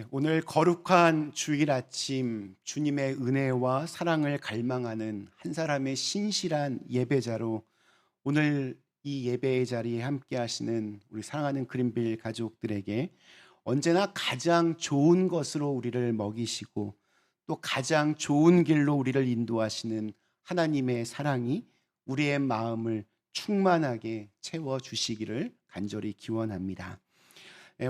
오늘 거룩한 주일 아침 주님의 은혜와 사랑을 갈망하는 한 사람의 신실한 예배자로 오늘 이 예배의 자리에 함께 하시는 우리 사랑하는 그린빌 가족들에게 언제나 가장 좋은 것으로 우리를 먹이시고 또 가장 좋은 길로 우리를 인도하시는 하나님의 사랑이 우리의 마음을 충만하게 채워주시기를 간절히 기원합니다.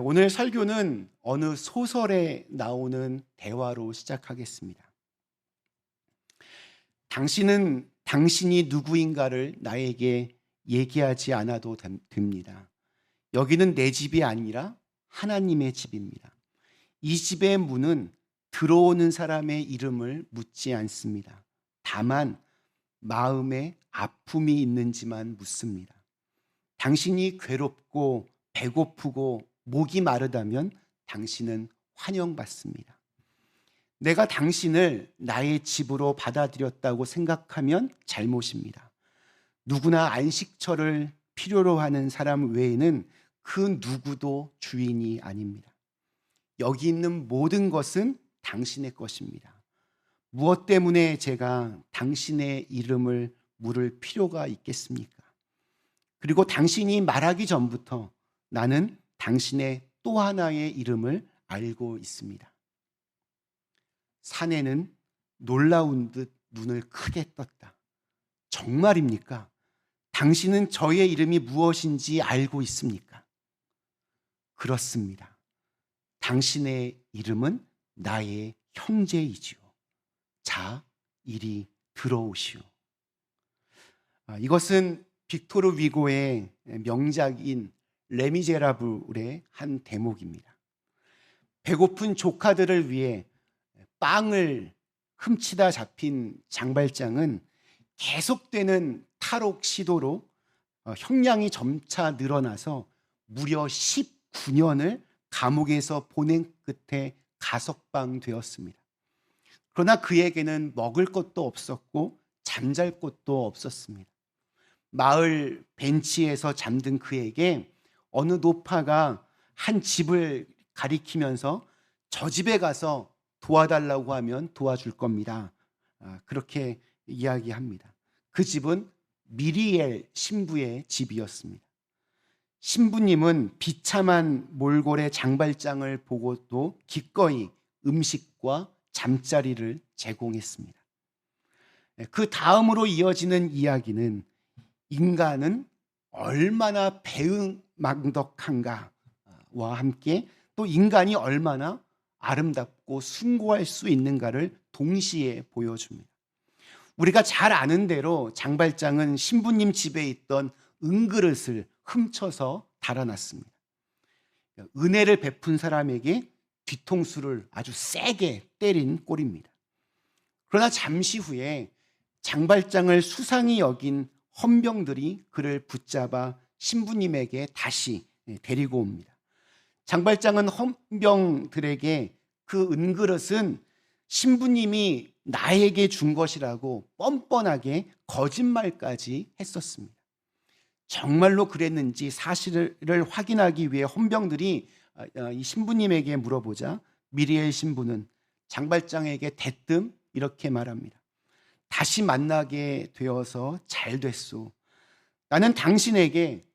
오늘 설교는 어느 소설에 나오는 대화로 시작하겠습니다. 당신은 당신이 누구인가를 나에게 얘기하지 않아도 됩니다. 여기는 내 집이 아니라 하나님의 집입니다. 이 집의 문은 들어오는 사람의 이름을 묻지 않습니다. 다만 마음에 아픔이 있는지만 묻습니다. 당신이 괴롭고 배고프고 목이 마르다면 당신은 환영받습니다. 내가 당신을 나의 집으로 받아들였다고 생각하면 잘못입니다. 누구나 안식처를 필요로 하는 사람 외에는 그 누구도 주인이 아닙니다. 여기 있는 모든 것은 당신의 것입니다. 무엇 때문에 제가 당신의 이름을 물을 필요가 있겠습니까? 그리고 당신이 말하기 전부터 나는 당신의 또 하나의 이름을 알고 있습니다. 사내는 놀라운 듯 눈을 크게 떴다. 정말입니까? 당신은 저의 이름이 무엇인지 알고 있습니까? 그렇습니다. 당신의 이름은 나의 형제이지요. 자, 이리 들어오시오. 이것은 빅토르 위고의 명작인 레미제라블의 한 대목입니다. 배고픈 조카들을 위해 빵을 훔치다 잡힌 장발장은 계속되는 탈옥 시도로 형량이 점차 늘어나서 무려 19년을 감옥에서 보낸 끝에 가석방되었습니다. 그러나 그에게는 먹을 것도 없었고 잠잘 곳도 없었습니다. 마을 벤치에서 잠든 그에게 어느 노파가 한 집을 가리키면서 저 집에 가서 도와달라고 하면 도와줄 겁니다. 그렇게 이야기합니다. 그 집은 미리엘 신부의 집이었습니다. 신부님은 비참한 몰골의 장발장을 보고도 기꺼이 음식과 잠자리를 제공했습니다. 그 다음으로 이어지는 이야기는 인간은 얼마나 배은망덕한가와 함께 또 인간이 얼마나 아름답고 숭고할 수 있는가를 동시에 보여줍니다. 우리가 잘 아는 대로 장발장은 신부님 집에 있던 은그릇을 훔쳐서 달아났습니다. 은혜를 베푼 사람에게 뒤통수를 아주 세게 때린 꼴입니다. 그러나 잠시 후에 장발장을 수상히 여긴 헌병들이 그를 붙잡아 신부님에게 다시 데리고 옵니다. 장발장은 헌병들에게 그 은그릇은 신부님이 나에게 준 것이라고 뻔뻔하게 거짓말까지 했었습니다. 정말로 그랬는지 사실을 확인하기 위해 헌병들이 이 신부님에게 물어보자 미리엘 신부는 장발장에게 대뜸 이렇게 말합니다. 다시 만나게 되어서 잘 됐소. 나는 당신에게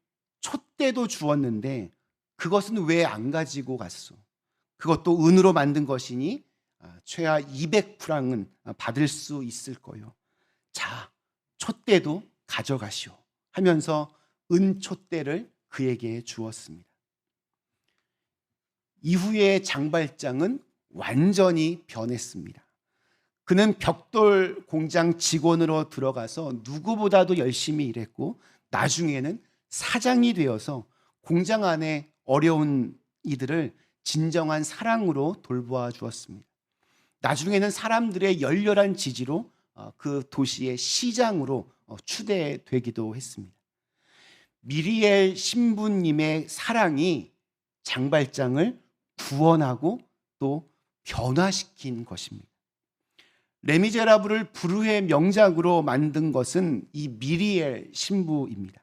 촛대도 주었는데 그것은 왜 안 가지고 갔소? 그것도 은으로 만든 것이니 최하 200프랑은 받을 수 있을 거요. 자, 촛대도 가져가시오. 하면서 은 촛대를 그에게 주었습니다. 이후에 장발장은 완전히 변했습니다. 그는 벽돌 공장 직원으로 들어가서 누구보다도 열심히 일했고 나중에는 사장이 되어서 공장 안에 어려운 이들을 진정한 사랑으로 돌보아 주었습니다. 나중에는 사람들의 열렬한 지지로 그 도시의 시장으로 추대되기도 했습니다. 미리엘 신부님의 사랑이 장발장을 구원하고 또 변화시킨 것입니다. 레미제라블을 불후의 명작으로 만든 것은 이 미리엘 신부입니다.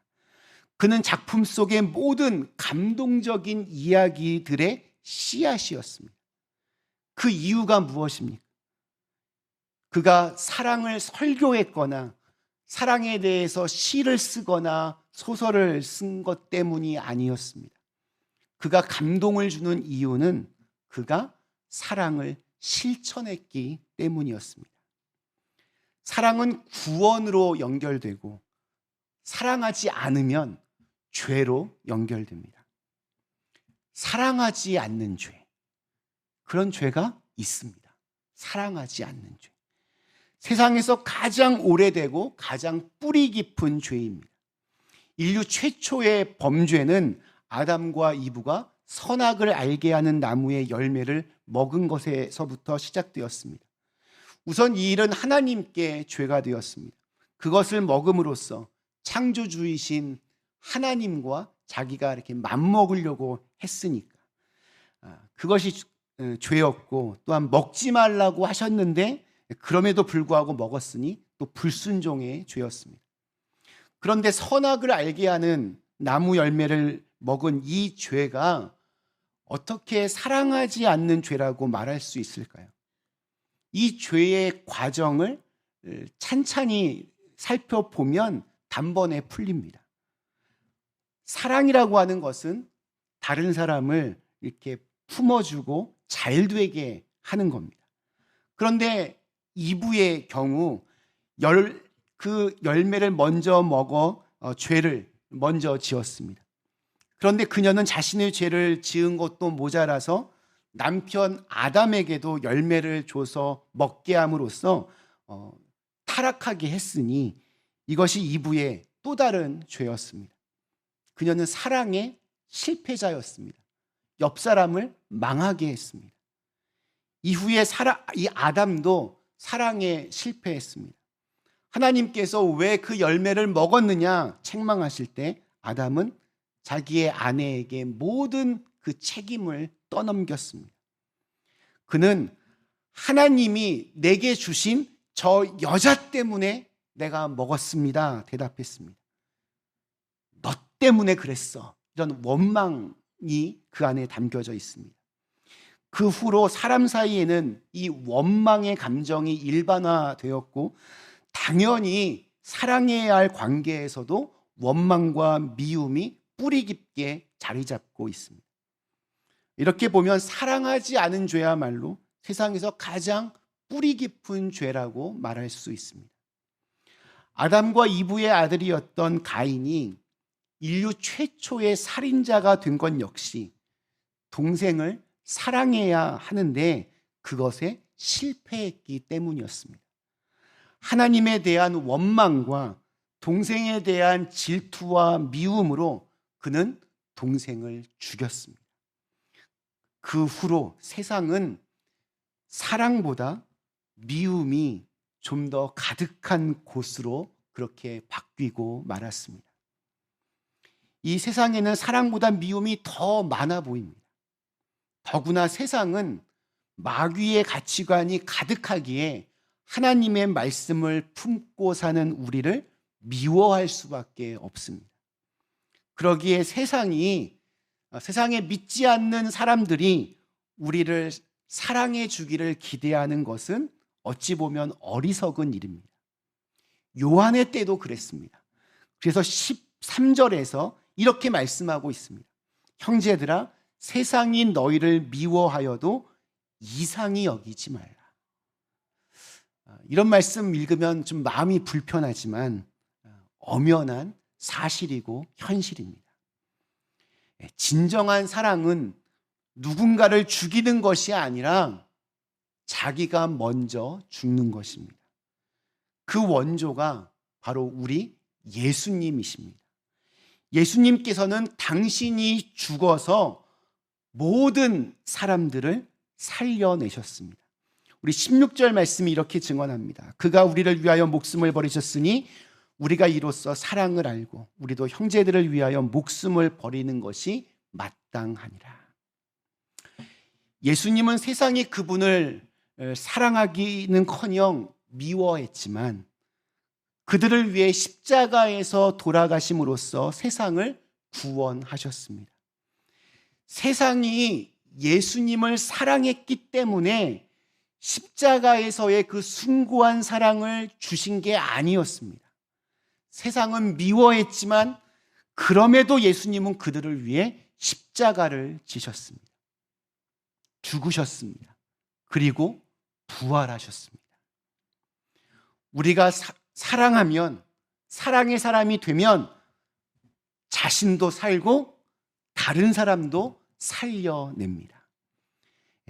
그는 작품 속의 모든 감동적인 이야기들의 씨앗이었습니다. 그 이유가 무엇입니까? 그가 사랑을 설교했거나 사랑에 대해서 시를 쓰거나 소설을 쓴 것 때문이 아니었습니다. 그가 감동을 주는 이유는 그가 사랑을 실천했기 때문이었습니다. 사랑은 구원으로 연결되고 사랑하지 않으면 죄로 연결됩니다. 사랑하지 않는 죄, 그런 죄가 있습니다. 사랑하지 않는 죄. 세상에서 가장 오래되고 가장 뿌리 깊은 죄입니다. 인류 최초의 범죄는 아담과 이브가 선악을 알게 하는 나무의 열매를 먹은 것에서부터 시작되었습니다. 우선 이 일은 하나님께 죄가 되었습니다. 그것을 먹음으로써 창조주이신 하나님과 자기가 이렇게 맞먹으려고 했으니까 그것이 죄였고, 또한 먹지 말라고 하셨는데 그럼에도 불구하고 먹었으니 또 불순종의 죄였습니다. 그런데 선악을 알게 하는 나무 열매를 먹은 이 죄가 어떻게 사랑하지 않는 죄라고 말할 수 있을까요? 이 죄의 과정을 찬찬히 살펴보면 단번에 풀립니다. 사랑이라고 하는 것은 다른 사람을 이렇게 품어주고 잘 되게 하는 겁니다. 그런데 이브의 경우 그 열매를 먼저 먹어 죄를 먼저 지었습니다. 그런데 그녀는 자신의 죄를 지은 것도 모자라서 남편 아담에게도 열매를 줘서 먹게 함으로써 타락하게 했으니 이것이 이브의 또 다른 죄였습니다. 그녀는 사랑의 실패자였습니다. 옆 사람을 망하게 했습니다. 이후에 이 아담도 사랑에 실패했습니다. 하나님께서 왜 그 열매를 먹었느냐 책망하실 때 아담은 자기의 아내에게 모든 그 책임을 떠넘겼습니다. 그는 하나님이 내게 주신 저 여자 때문에 내가 먹었습니다 대답했습니다. 너 때문에 그랬어. 이런 원망이 그 안에 담겨져 있습니다. 그 후로 사람 사이에는 이 원망의 감정이 일반화되었고, 당연히 사랑해야 할 관계에서도 원망과 미움이 뿌리 깊게 자리 잡고 있습니다. 이렇게 보면 사랑하지 않은 죄야말로 세상에서 가장 뿌리 깊은 죄라고 말할 수 있습니다. 아담과 이브의 아들이었던 가인이 인류 최초의 살인자가 된 건 역시 동생을 사랑해야 하는데 그것에 실패했기 때문이었습니다. 하나님에 대한 원망과 동생에 대한 질투와 미움으로 그는 동생을 죽였습니다. 그 후로 세상은 사랑보다 미움이 좀 더 가득한 곳으로 그렇게 바뀌고 말았습니다. 이 세상에는 사랑보다 미움이 더 많아 보입니다. 더구나 세상은 마귀의 가치관이 가득하기에 하나님의 말씀을 품고 사는 우리를 미워할 수밖에 없습니다. 그러기에 세상에 믿지 않는 사람들이 우리를 사랑해 주기를 기대하는 것은 어찌 보면 어리석은 일입니다. 요한의 때도 그랬습니다. 그래서 13절에서 이렇게 말씀하고 있습니다. 형제들아, 세상이 너희를 미워하여도 이상히 여기지 말라. 이런 말씀 읽으면 좀 마음이 불편하지만 엄연한 사실이고 현실입니다. 진정한 사랑은 누군가를 죽이는 것이 아니라 자기가 먼저 죽는 것입니다. 그 원조가 바로 우리 예수님이십니다. 예수님께서는 당신이 죽어서 모든 사람들을 살려내셨습니다. 우리 16절 말씀이 이렇게 증언합니다. 그가 우리를 위하여 목숨을 버리셨으니 우리가 이로써 사랑을 알고 우리도 형제들을 위하여 목숨을 버리는 것이 마땅하니라. 예수님은 세상이 그분을 사랑하기는커녕 미워했지만 그들을 위해 십자가에서 돌아가심으로써 세상을 구원하셨습니다. 세상이 예수님을 사랑했기 때문에 십자가에서의 그 숭고한 사랑을 주신 게 아니었습니다. 세상은 미워했지만 그럼에도 예수님은 그들을 위해 십자가를 지셨습니다. 죽으셨습니다. 그리고 부활하셨습니다. 우리가 사랑하면, 사랑의 사람이 되면 자신도 살고 다른 사람도 살려냅니다.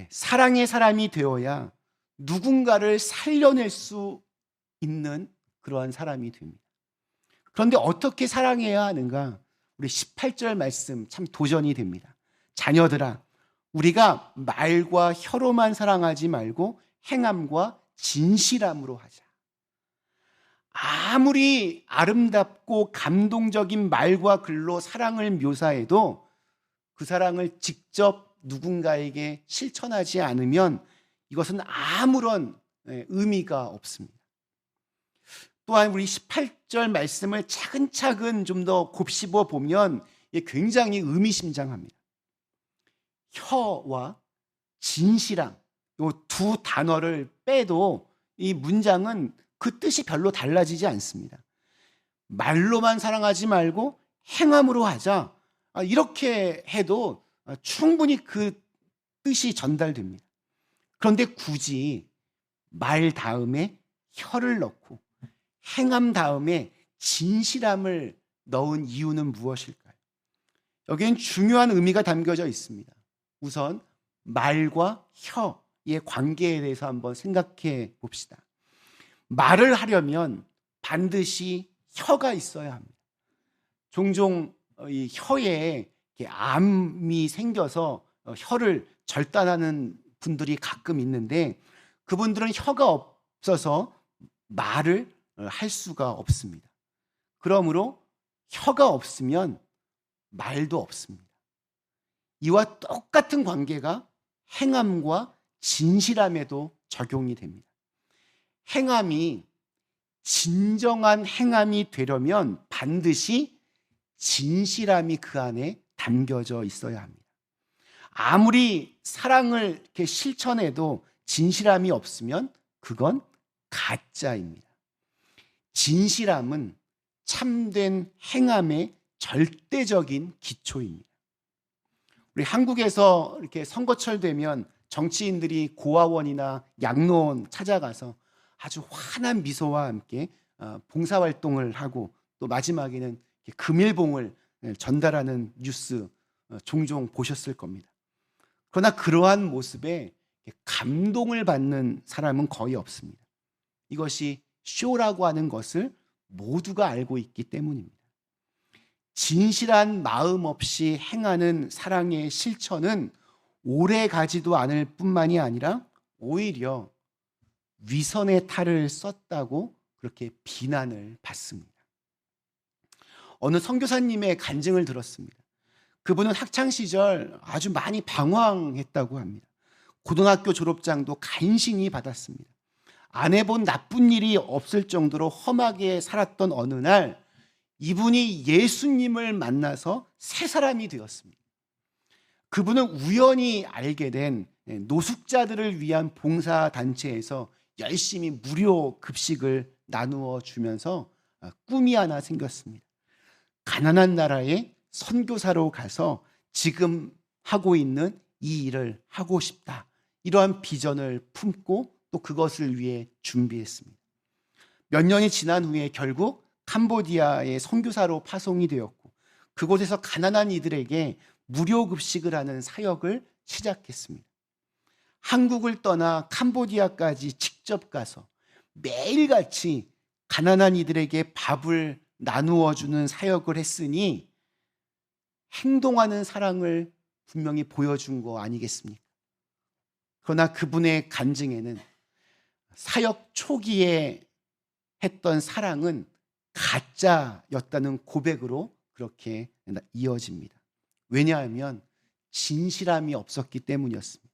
사랑의 사람이 되어야 누군가를 살려낼 수 있는 그러한 사람이 됩니다. 그런데 어떻게 사랑해야 하는가? 우리 18절 말씀 참 도전이 됩니다. 자녀들아, 우리가 말과 혀로만 사랑하지 말고 행함과 진실함으로 하자. 아무리 아름답고 감동적인 말과 글로 사랑을 묘사해도 그 사랑을 직접 누군가에게 실천하지 않으면 이것은 아무런 의미가 없습니다. 또한 우리 18절 말씀을 차근차근 좀 더 곱씹어 보면 굉장히 의미심장합니다. 혀와 진실함, 이 두 단어를 빼도 이 문장은 그 뜻이 별로 달라지지 않습니다. 말로만 사랑하지 말고 행함으로 하자. 이렇게 해도 충분히 그 뜻이 전달됩니다. 그런데 굳이 말 다음에 혀를 넣고 행함 다음에 진실함을 넣은 이유는 무엇일까요? 여기엔 중요한 의미가 담겨져 있습니다. 우선 말과 혀의 관계에 대해서 한번 생각해 봅시다. 말을 하려면 반드시 혀가 있어야 합니다. 종종 이 혀에 암이 생겨서 혀를 절단하는 분들이 가끔 있는데 그분들은 혀가 없어서 말을 할 수가 없습니다. 그러므로 혀가 없으면 말도 없습니다. 이와 똑같은 관계가 행함과 진실함에도 적용이 됩니다. 행함이 진정한 행함이 되려면 반드시 진실함이 그 안에 담겨져 있어야 합니다. 아무리 사랑을 이렇게 실천해도 진실함이 없으면 그건 가짜입니다. 진실함은 참된 행함의 절대적인 기초입니다. 우리 한국에서 이렇게 선거철 되면 정치인들이 고아원이나 양로원 찾아가서 아주 환한 미소와 함께 봉사활동을 하고 또 마지막에는 금일봉을 전달하는 뉴스 종종 보셨을 겁니다. 그러나 그러한 모습에 감동을 받는 사람은 거의 없습니다. 이것이 쇼라고 하는 것을 모두가 알고 있기 때문입니다. 진실한 마음 없이 행하는 사랑의 실천은 오래 가지도 않을 뿐만이 아니라 오히려 위선의 탈을 썼다고 그렇게 비난을 받습니다. 어느 선교사님의 간증을 들었습니다. 그분은 학창시절 아주 많이 방황했다고 합니다. 고등학교 졸업장도 간신히 받았습니다. 안 해본 나쁜 일이 없을 정도로 험하게 살았던 어느 날 이분이 예수님을 만나서 새 사람이 되었습니다. 그분은 우연히 알게 된 노숙자들을 위한 봉사단체에서 열심히 무료 급식을 나누어 주면서 꿈이 하나 생겼습니다. 가난한 나라에 선교사로 가서 지금 하고 있는 이 일을 하고 싶다. 이러한 비전을 품고 또 그것을 위해 준비했습니다. 몇 년이 지난 후에 결국 캄보디아의 선교사로 파송이 되었고 그곳에서 가난한 이들에게 무료 급식을 하는 사역을 시작했습니다. 한국을 떠나 캄보디아까지 직접 가서 매일같이 가난한 이들에게 밥을 나누어 주는 사역을 했으니 행동하는 사랑을 분명히 보여준 거 아니겠습니까? 그러나 그분의 간증에는 사역 초기에 했던 사랑은 가짜였다는 고백으로 그렇게 이어집니다. 왜냐하면 진실함이 없었기 때문이었습니다.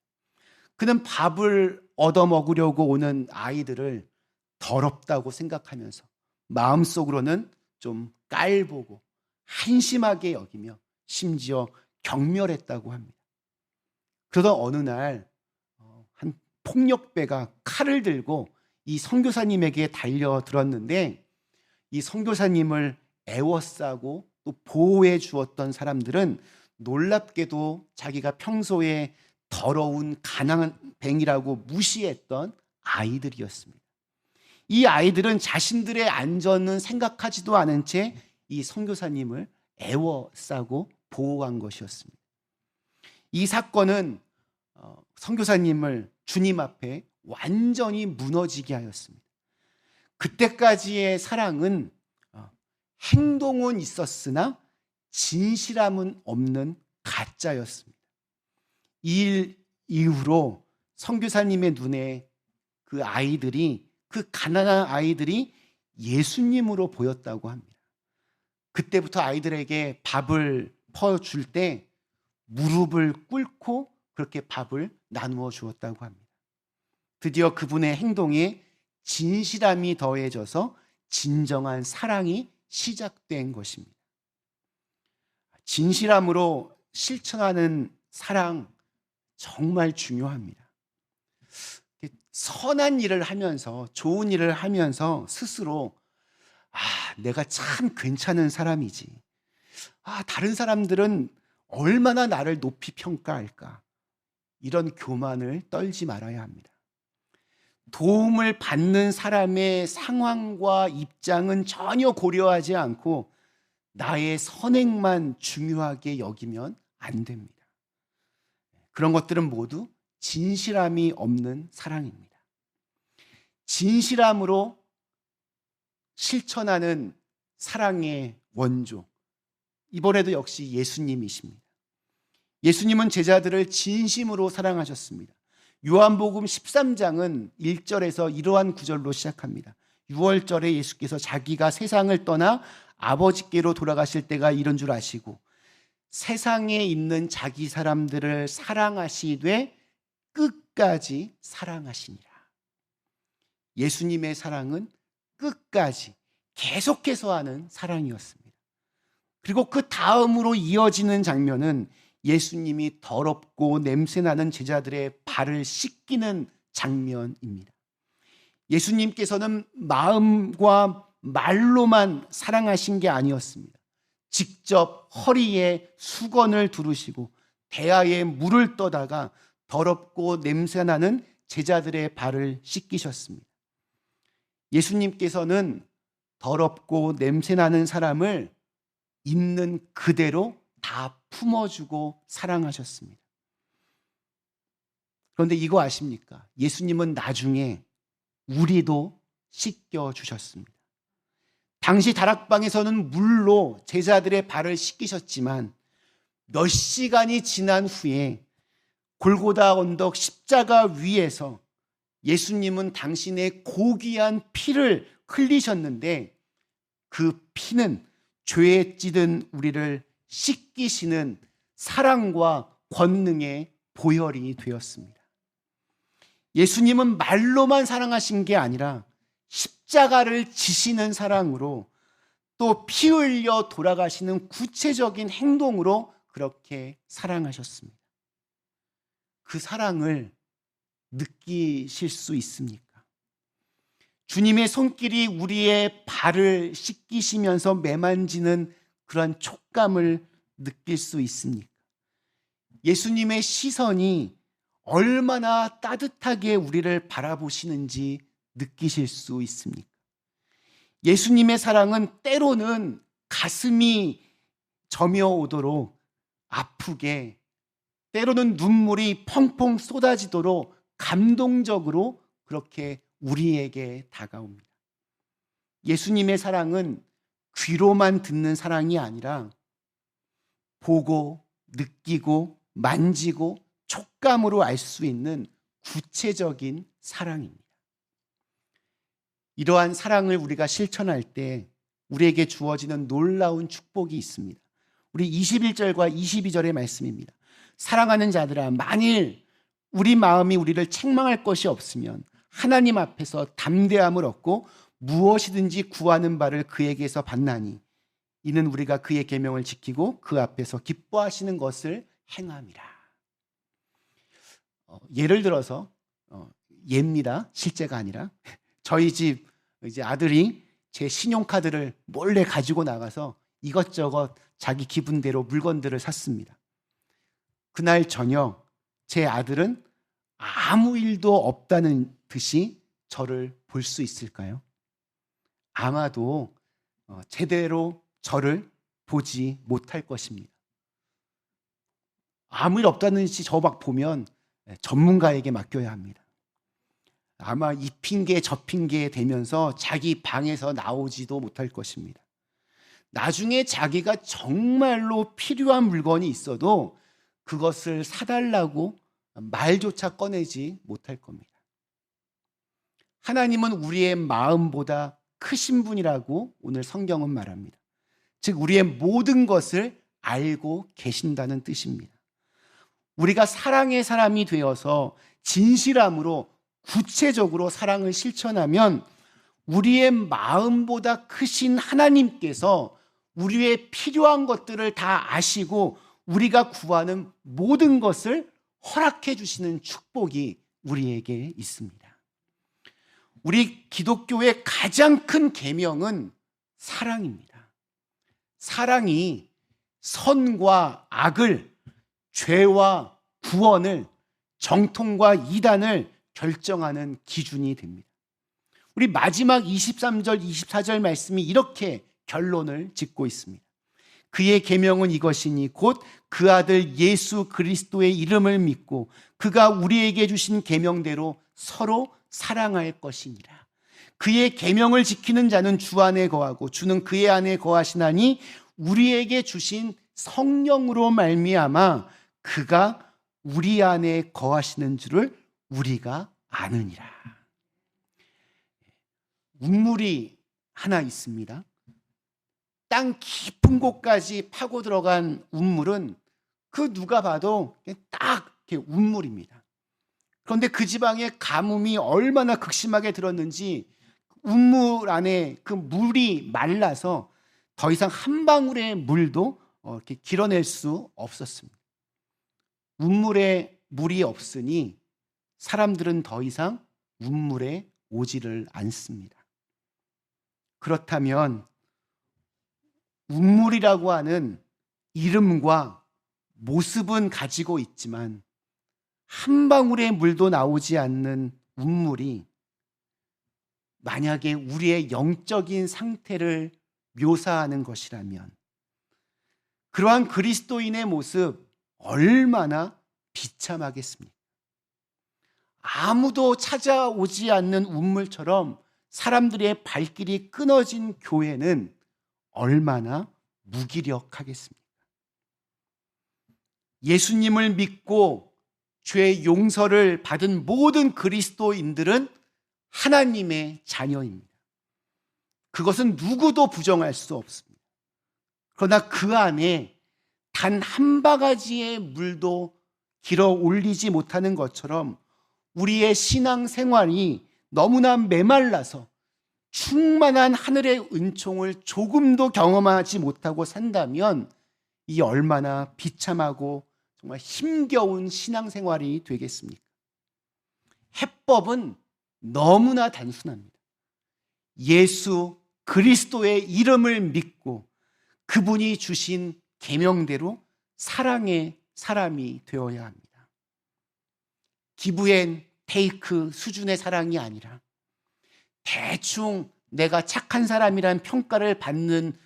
그는 밥을 얻어먹으려고 오는 아이들을 더럽다고 생각하면서 마음속으로는 좀 깔보고 한심하게 여기며 심지어 경멸했다고 합니다. 그러던 어느 날 한 폭력배가 칼을 들고 이 선교사님에게 달려들었는데, 이 선교사님을 애워싸고 또 보호해 주었던 사람들은 놀랍게도 자기가 평소에 더러운 가난한 뱅이라고 무시했던 아이들이었습니다. 이 아이들은 자신들의 안전은 생각하지도 않은 채 이 선교사님을 애워싸고 보호한 것이었습니다. 이 사건은 선교사님을 주님 앞에 완전히 무너지게 하였습니다. 그때까지의 사랑은 행동은 있었으나 진실함은 없는 가짜였습니다. 이 일 이후로 선교사님의 눈에 그 아이들이, 그 가난한 아이들이 예수님으로 보였다고 합니다. 그때부터 아이들에게 밥을 퍼줄 때 무릎을 꿇고 그렇게 밥을 나누어 주었다고 합니다. 드디어 그분의 행동에 진실함이 더해져서 진정한 사랑이 시작된 것입니다. 진실함으로 실천하는 사랑 정말 중요합니다. 선한 일을 하면서, 좋은 일을 하면서 스스로 내가 참 괜찮은 사람이지, 다른 사람들은 얼마나 나를 높이 평가할까, 이런 교만을 떨지 말아야 합니다. 도움을 받는 사람의 상황과 입장은 전혀 고려하지 않고 나의 선행만 중요하게 여기면 안 됩니다. 그런 것들은 모두 진실함이 없는 사랑입니다. 진실함으로 실천하는 사랑의 원조, 이번에도 역시 예수님이십니다. 예수님은 제자들을 진심으로 사랑하셨습니다. 요한복음 13장은 1절에서 이러한 구절로 시작합니다. 6월절에 예수께서 자기가 세상을 떠나 아버지께로 돌아가실 때가 이런 줄 아시고 세상에 있는 자기 사람들을 사랑하시되 끝까지 사랑하시니라. 예수님의 사랑은 끝까지 계속해서 하는 사랑이었습니다. 그리고 그 다음으로 이어지는 장면은 예수님이 더럽고 냄새나는 제자들의 발을 씻기는 장면입니다. 예수님께서는 마음과 말로만 사랑하신 게 아니었습니다. 직접 허리에 수건을 두르시고 대야에 물을 떠다가 더럽고 냄새나는 제자들의 발을 씻기셨습니다. 예수님께서는 더럽고 냄새나는 사람을 있는 그대로 다 품어주고 사랑하셨습니다. 그런데 이거 아십니까? 예수님은 나중에 우리도 씻겨주셨습니다. 당시 다락방에서는 물로 제자들의 발을 씻기셨지만 몇 시간이 지난 후에 골고다 언덕 십자가 위에서 예수님은 당신의 고귀한 피를 흘리셨는데 그 피는 죄에 찌든 우리를 씻기시는 사랑과 권능의 보혈이 되었습니다. 예수님은 말로만 사랑하신 게 아니라 십자가를 지시는 사랑으로 또 피 흘려 돌아가시는 구체적인 행동으로 그렇게 사랑하셨습니다. 그 사랑을 느끼실 수 있습니까? 주님의 손길이 우리의 발을 씻기시면서 매만지는 그런 촉감을 느낄 수 있습니까? 예수님의 시선이 얼마나 따뜻하게 우리를 바라보시는지 느끼실 수 있습니까? 예수님의 사랑은 때로는 가슴이 저며오도록 아프게, 때로는 눈물이 펑펑 쏟아지도록 감동적으로 그렇게 우리에게 다가옵니다. 예수님의 사랑은 귀로만 듣는 사랑이 아니라 보고, 느끼고, 만지고, 촉감으로 알 수 있는 구체적인 사랑입니다. 이러한 사랑을 우리가 실천할 때 우리에게 주어지는 놀라운 축복이 있습니다. 우리 21절과 22절의 말씀입니다. 사랑하는 자들아, 만일 우리 마음이 우리를 책망할 것이 없으면 하나님 앞에서 담대함을 얻고 무엇이든지 구하는 바를 그에게서 받나니 이는 우리가 그의 계명을 지키고 그 앞에서 기뻐하시는 것을 행함이라. 예를 들어서 예입니다. 실제가 아니라 저희 집 이제 아들이 제 신용카드를 몰래 가지고 나가서 이것저것 자기 기분대로 물건들을 샀습니다. 그날 저녁 제 아들은 아무 일도 없다는 듯이 저를 볼 수 있을까요? 아마도 제대로 저를 보지 못할 것입니다. 아무 일 없다는 듯이 저 막 보면 전문가에게 맡겨야 합니다. 아마 이 핑계 저 핑계 대면서 자기 방에서 나오지도 못할 것입니다. 나중에 자기가 정말로 필요한 물건이 있어도 그것을 사달라고 말조차 꺼내지 못할 겁니다. 하나님은 우리의 마음보다 크신 분이라고 오늘 성경은 말합니다. 즉 우리의 모든 것을 알고 계신다는 뜻입니다. 우리가 사랑의 사람이 되어서 진실함으로 구체적으로 사랑을 실천하면 우리의 마음보다 크신 하나님께서 우리의 필요한 것들을 다 아시고 우리가 구하는 모든 것을 허락해 주시는 축복이 우리에게 있습니다. 우리 기독교의 가장 큰 계명은 사랑입니다. 사랑이 선과 악을, 죄와 구원을, 정통과 이단을 결정하는 기준이 됩니다. 우리 마지막 23절, 24절 말씀이 이렇게 결론을 짓고 있습니다. 그의 계명은 이것이니 곧 그 아들 예수 그리스도의 이름을 믿고 그가 우리에게 주신 계명대로 서로 사랑할 것이니라. 그의 계명을 지키는 자는 주 안에 거하고 주는 그의 안에 거하시나니 우리에게 주신 성령으로 말미암아 그가 우리 안에 거하시는 줄을 우리가 아느니라. 운물이 하나 있습니다. 땅 깊은 곳까지 파고 들어간 운물은 그 누가 봐도 딱 이렇게 운물입니다. 그런데 그 지방에 가뭄이 얼마나 극심하게 들었는지 운물 안에 그 물이 말라서 더 이상 한 방울의 물도 이렇게 길어낼 수 없었습니다. 운물에 물이 없으니 사람들은 더 이상 운물에 오지를 않습니다. 그렇다면 운물이라고 하는 이름과 모습은 가지고 있지만 한 방울의 물도 나오지 않는 운물이 만약에 우리의 영적인 상태를 묘사하는 것이라면 그러한 그리스도인의 모습 얼마나 비참하겠습니까? 아무도 찾아오지 않는 운물처럼 사람들의 발길이 끊어진 교회는 얼마나 무기력하겠습니까? 예수님을 믿고 죄 용서를 받은 모든 그리스도인들은 하나님의 자녀입니다. 그것은 누구도 부정할 수 없습니다. 그러나 그 안에 단 한 바가지의 물도 길어 올리지 못하는 것처럼 우리의 신앙 생활이 너무나 메말라서 충만한 하늘의 은총을 조금도 경험하지 못하고 산다면 이 얼마나 비참하고 정말 힘겨운 신앙생활이 되겠습니까? 해법은 너무나 단순합니다. 예수 그리스도의 이름을 믿고 그분이 주신 계명대로 사랑의 사람이 되어야 합니다. 기브 앤 테이크 수준의 사랑이 아니라 대충 내가 착한 사람이란 평가를 받는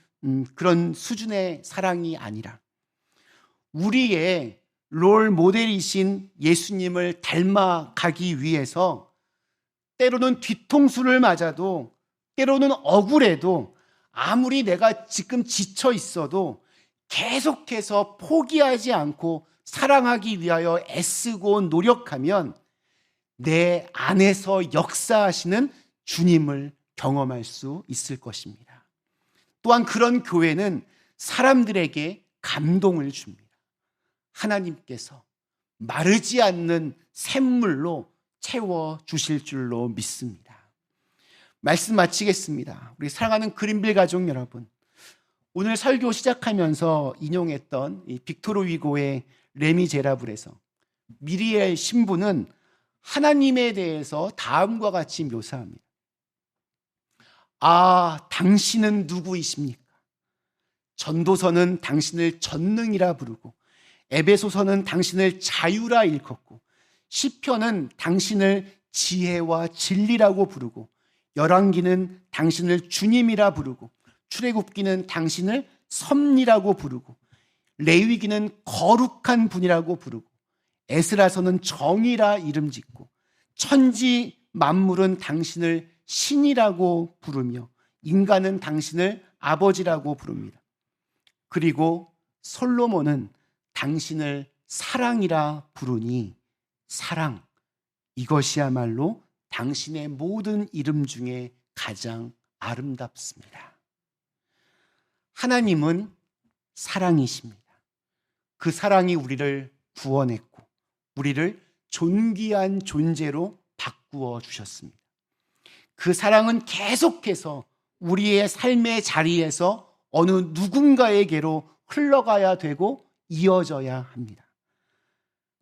그런 수준의 사랑이 아니라 우리의 롤 모델이신 예수님을 닮아가기 위해서 때로는 뒤통수를 맞아도 때로는 억울해도 아무리 내가 지금 지쳐 있어도 계속해서 포기하지 않고 사랑하기 위하여 애쓰고 노력하면 내 안에서 역사하시는 주님을 경험할 수 있을 것입니다. 또한 그런 교회는 사람들에게 감동을 줍니다. 하나님께서 마르지 않는 샘물로 채워 주실 줄로 믿습니다. 말씀 마치겠습니다. 우리 사랑하는 그린빌 가족 여러분, 오늘 설교 시작하면서 인용했던 이 빅토르 위고의 레미제라블에서 미리의 신부는 하나님에 대해서 다음과 같이 묘사합니다. 아, 당신은 누구이십니까? 전도서는 당신을 전능이라 부르고, 에베소서는 당신을 자유라 일컫고, 시편은 당신을 지혜와 진리라고 부르고, 열왕기는 당신을 주님이라 부르고, 출애굽기는 당신을 섭리라고 부르고, 레위기는 거룩한 분이라고 부르고, 에스라서는 정의라 이름 짓고, 천지 만물은 당신을 신이라고 부르며 인간은 당신을 아버지라고 부릅니다. 그리고 솔로몬은 당신을 사랑이라 부르니, 사랑, 이것이야말로 당신의 모든 이름 중에 가장 아름답습니다. 하나님은 사랑이십니다. 그 사랑이 우리를 구원했고 우리를 존귀한 존재로 바꾸어 주셨습니다. 그 사랑은 계속해서 우리의 삶의 자리에서 어느 누군가에게로 흘러가야 되고 이어져야 합니다.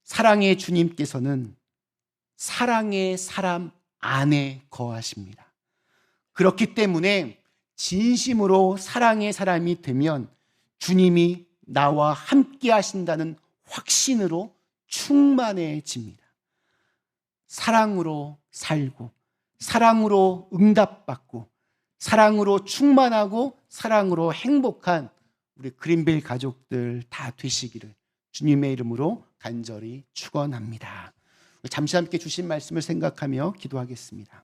사랑의 주님께서는 사랑의 사람 안에 거하십니다. 그렇기 때문에 진심으로 사랑의 사람이 되면 주님이 나와 함께 하신다는 확신으로 충만해집니다. 사랑으로 살고, 사랑으로 응답받고, 사랑으로 충만하고, 사랑으로 행복한 우리 그린벨 가족들 다 되시기를 주님의 이름으로 간절히 축원합니다. 잠시 함께 주신 말씀을 생각하며 기도하겠습니다.